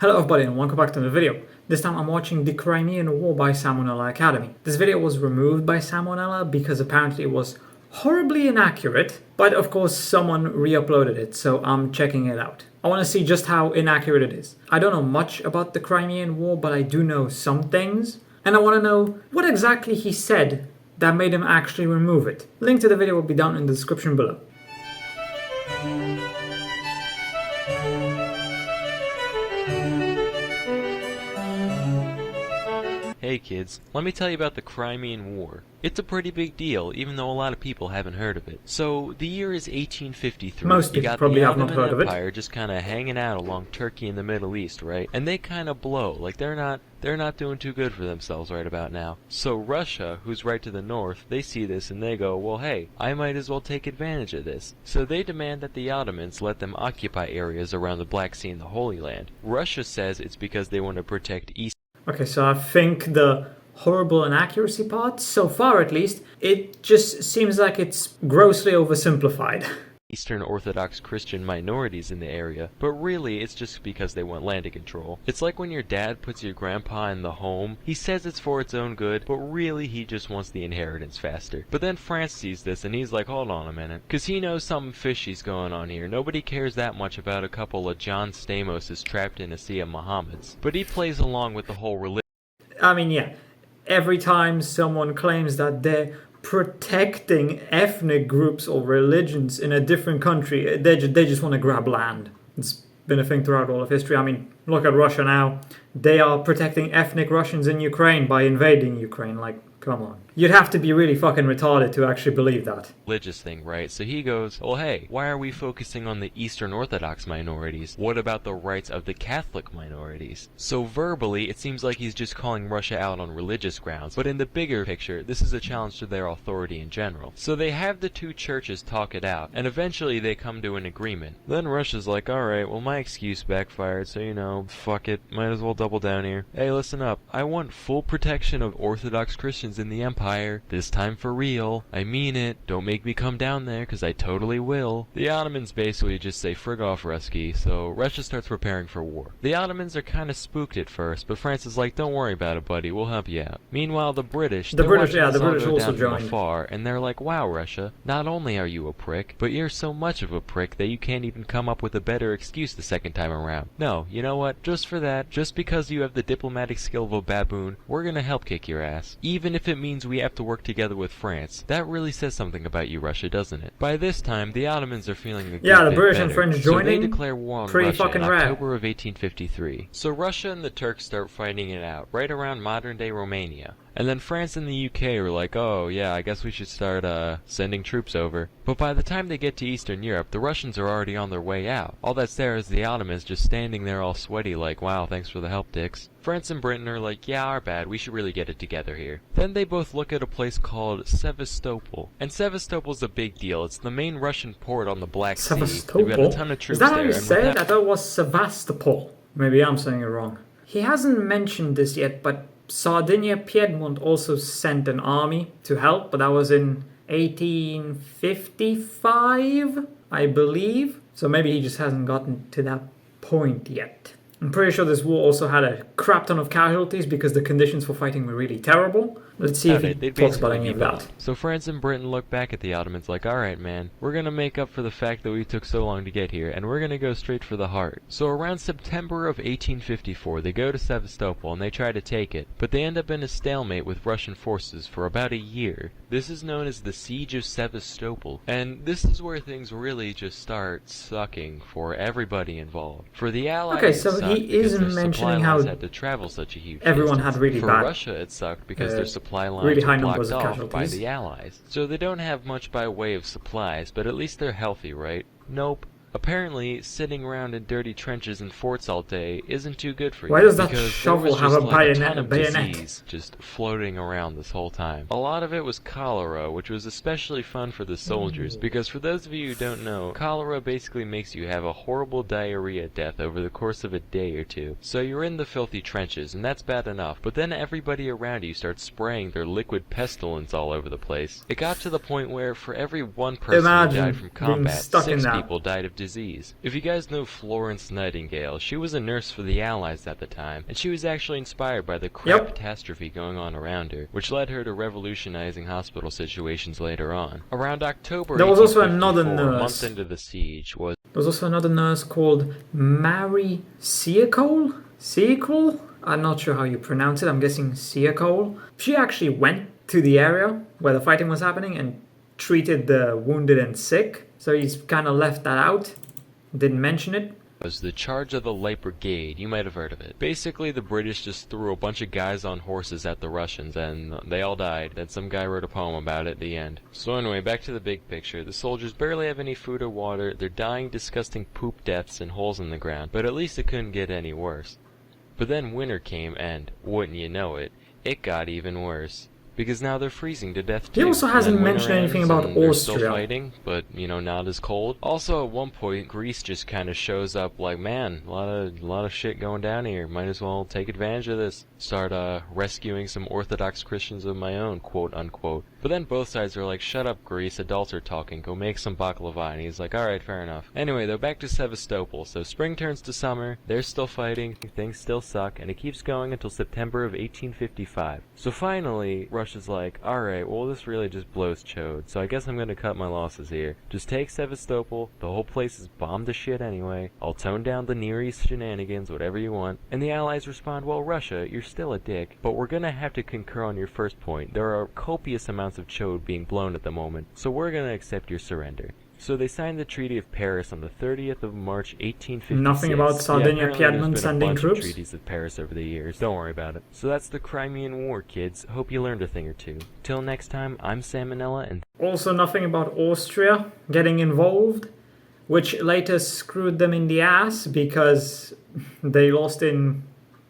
Hello everybody and welcome back to the video. This time I'm watching the Crimean War by Salmonella Academy. This video was removed by Salmonella because apparently it was horribly inaccurate, but of course someone re-uploaded it, so I'm checking it out. I want to see just how inaccurate it is. I don't know much about the Crimean War, but I do know some things, and I want to know what exactly he said that made him actually remove it. Link to the video will be down in the description below. Hey kids, let me tell you about the Crimean War. It's a pretty big deal, even though a lot of people haven't heard of it. So, the year is 1853. Most people probably have not heard of it. Empire just kind of hanging out along Turkey and the Middle East, right? And they kind of blow. Like, they're not doing too good for themselves right about now. So Russia, who's right to the north, they see this and they go, well hey, I might as well take advantage of this. So they demand that the Ottomans let them occupy areas around the Black Sea and the Holy Land. Russia says it's because they want to protect East. Okay, so I think the horrible inaccuracy part, so far at least, it just seems like it's grossly oversimplified. Eastern Orthodox Christian minorities in the area, but really it's just because they want land control. It's like when your dad puts your grandpa in the home. He says it's for its own good, but really he just wants the inheritance faster. But then France sees this and he's like, hold on a minute, cause he knows something fishy's going on here. Nobody cares that much about a couple of John Stamoses trapped in a sea of Mohammeds. But he plays along with the whole religion. I mean, yeah, every time someone claims that they're protecting ethnic groups or religions in a different country, they just want to grab land. It's been a thing throughout all of history. I mean, look at Russia now. They are protecting ethnic Russians in Ukraine by invading Ukraine. Like, come on. You'd have to be really fucking retarded to actually believe that. Religious thing, right? So he goes, well hey, why are we focusing on the Eastern Orthodox minorities? What about the rights of the Catholic minorities? So verbally, it seems like he's just calling Russia out on religious grounds, but in the bigger picture, this is a challenge to their authority in general. So they have the two churches talk it out, and eventually they come to an agreement. Then Russia's like, alright, well my excuse backfired, so you know, fuck it, might as well double down here. Hey, listen up, I want full protection of Orthodox Christians in the empire. This time for real. I mean it. Don't make me come down there, cause I totally will. The Ottomans basically just say frig off Rusky, so Russia starts preparing for war. The Ottomans are kinda spooked at first, but France is like, don't worry about it buddy, we'll help you out. Meanwhile the British also joined. Afar, and they're like, wow Russia, not only are you a prick, but you're so much of a prick that you can't even come up with a better excuse the second time around. No, you know what, just for that, just because you have the diplomatic skill of a baboon, we're gonna help kick your ass. Even if it means we have to work together with France. That really says something about you, Russia, doesn't it? By this time, the Ottomans are feeling a the British and French joining. So they declare war on pretty Russia fucking in rare. October of 1853. So Russia and the Turks start fighting it out, right around modern-day Romania. And then France and the UK are like, oh yeah, I guess we should start sending troops over. But by the time they get to Eastern Europe, the Russians are already on their way out. All that's there is the Ottomans just standing there all sweaty like, wow, thanks for the help, dicks. France and Britain are like, yeah, our bad, we should really get it together here. Then they both look at a place called Sevastopol. And Sevastopol's a big deal. It's the main Russian port on the Black Sea. They've got a ton of troops there. Is that how there, you say it? I thought it was Sevastopol. Maybe I'm saying it wrong. He hasn't mentioned this yet, but Sardinia Piedmont also sent an army to help, but that was in 1855, I believe. So maybe he just hasn't gotten to that point yet. I'm pretty sure this war also had a crap ton of casualties because the conditions for fighting were really terrible. Let's see if he talks about any of that. So France and Britain look back at the Ottomans like, alright man, we're gonna make up for the fact that we took so long to get here, and we're gonna go straight for the heart. So around September of 1854, they go to Sevastopol and they try to take it, but they end up in a stalemate with Russian forces for about a year. This is known as the Siege of Sevastopol, and this is where things really just start sucking for everybody involved. For the Allies, okay, so he is mentioning how had to travel such a huge everyone distance. had really for bad. For Russia, it sucked because their supply lines really were high blocked numbers of off casualties by the Allies. So they don't have much by way of supplies, but at least they're healthy, right? Nope. Apparently, sitting around in dirty trenches and forts all day isn't too good for you. Why does that because shovel have a bayonet? Disease just floating around this whole time. A lot of it was cholera, which was especially fun for the soldiers, because for those of you who don't know, cholera basically makes you have a horrible diarrhea death over the course of a day or two. So you're in the filthy trenches, and that's bad enough, but then everybody around you starts spraying their liquid pestilence all over the place. It got to the point where for every one person who died from combat, 6 people died of disease. disease. If you guys know Florence Nightingale, she was a nurse for the Allies at the time, and she was actually inspired by the crap catastrophe going on around her, which led her to revolutionizing hospital situations later on. Around October There was also 1854, another a nurse. month into the siege, was There was also another nurse called Mary Seacole? Seacole? I'm not sure how you pronounce it. I'm guessing Seacole. She actually went to the area where the fighting was happening and treated the wounded and sick. So he's kind of left that out. Didn't mention it. was the charge of the Light Brigade. You might have heard of it. Basically, the British just threw a bunch of guys on horses at the Russians, and they all died. Then some guy wrote a poem about it at the end. So anyway, back to the big picture. The soldiers barely have any food or water. They're dying disgusting poop deaths and holes in the ground. But at least it couldn't get any worse. But then winter came, and, wouldn't you know it, it got even worse. Because now they're freezing to death too. He also hasn't mentioned anything about They're Austria. still fighting, but not as cold. Also, at one point, Greece just kind of shows up like, man, a lot of shit going down here. Might as well take advantage of this. Start rescuing some Orthodox Christians of my own, quote unquote. But then both sides are like, shut up, Greece. Adults are talking. Go make some baklava. And he's like, all right, fair enough. Anyway, though, back to Sevastopol. So spring turns to summer. They're still fighting. Things still suck, and it keeps going until September of 1855. So finally, Russia's like, alright, well this really just blows chode, so I guess I'm gonna cut my losses here. Just take Sevastopol, the whole place is bombed to shit anyway, I'll tone down the Near East shenanigans, whatever you want. And the Allies respond, well Russia, you're still a dick, but we're gonna have to concur on your first point. There are copious amounts of chode being blown at the moment, so we're gonna accept your surrender. So they signed the Treaty of Paris on the 30th of March, 1856. Nothing about Sardinia, Piedmont sending bunch troops? of treaties with Paris over the years. Don't worry about it. So that's the Crimean War, kids. Hope you learned a thing or two. Till next time, I'm Salmonella, and Also nothing about Austria getting involved, which later screwed them in the ass because they lost in,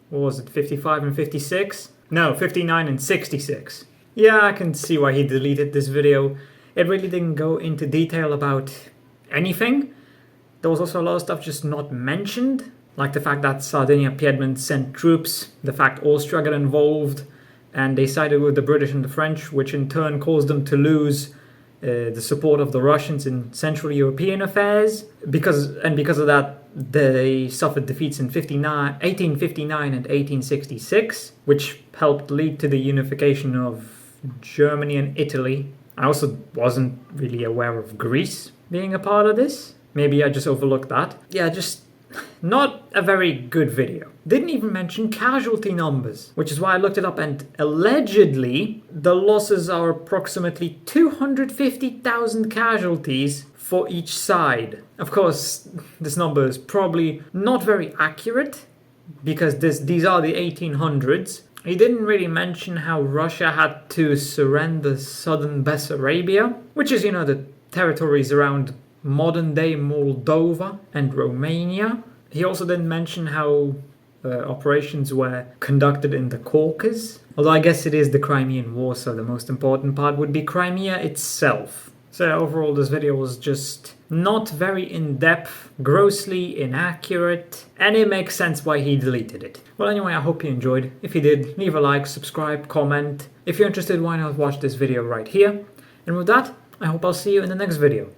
what was it, 55 and 56? No, 59 and 66. Yeah, I can see why he deleted this video. It really didn't go into detail about anything. There was also a lot of stuff just not mentioned, like the fact that Sardinia, Piedmont sent troops, the fact Austria got involved, and they sided with the British and the French, which in turn caused them to lose the support of the Russians in Central European affairs. Because of that, they suffered defeats in 1859 and 1866, which helped lead to the unification of Germany and Italy. I also wasn't really aware of Greece being a part of this. Maybe I just overlooked that. Yeah, just not a very good video. Didn't even mention casualty numbers, which is why I looked it up, and allegedly the losses are approximately 250,000 casualties for each side. Of course, this number is probably not very accurate because these are the 1800s. He didn't really mention how Russia had to surrender southern Bessarabia, which is, the territories around modern-day Moldova and Romania. He also didn't mention how operations were conducted in the Caucasus, although I guess it is the Crimean War, so the most important part would be Crimea itself. So overall, this video was just not very in-depth, grossly inaccurate, and it makes sense why he deleted it. Well, anyway, I hope you enjoyed. If you did, leave a like, subscribe, comment. If you're interested, why not watch this video right here? And with that, I hope I'll see you in the next video.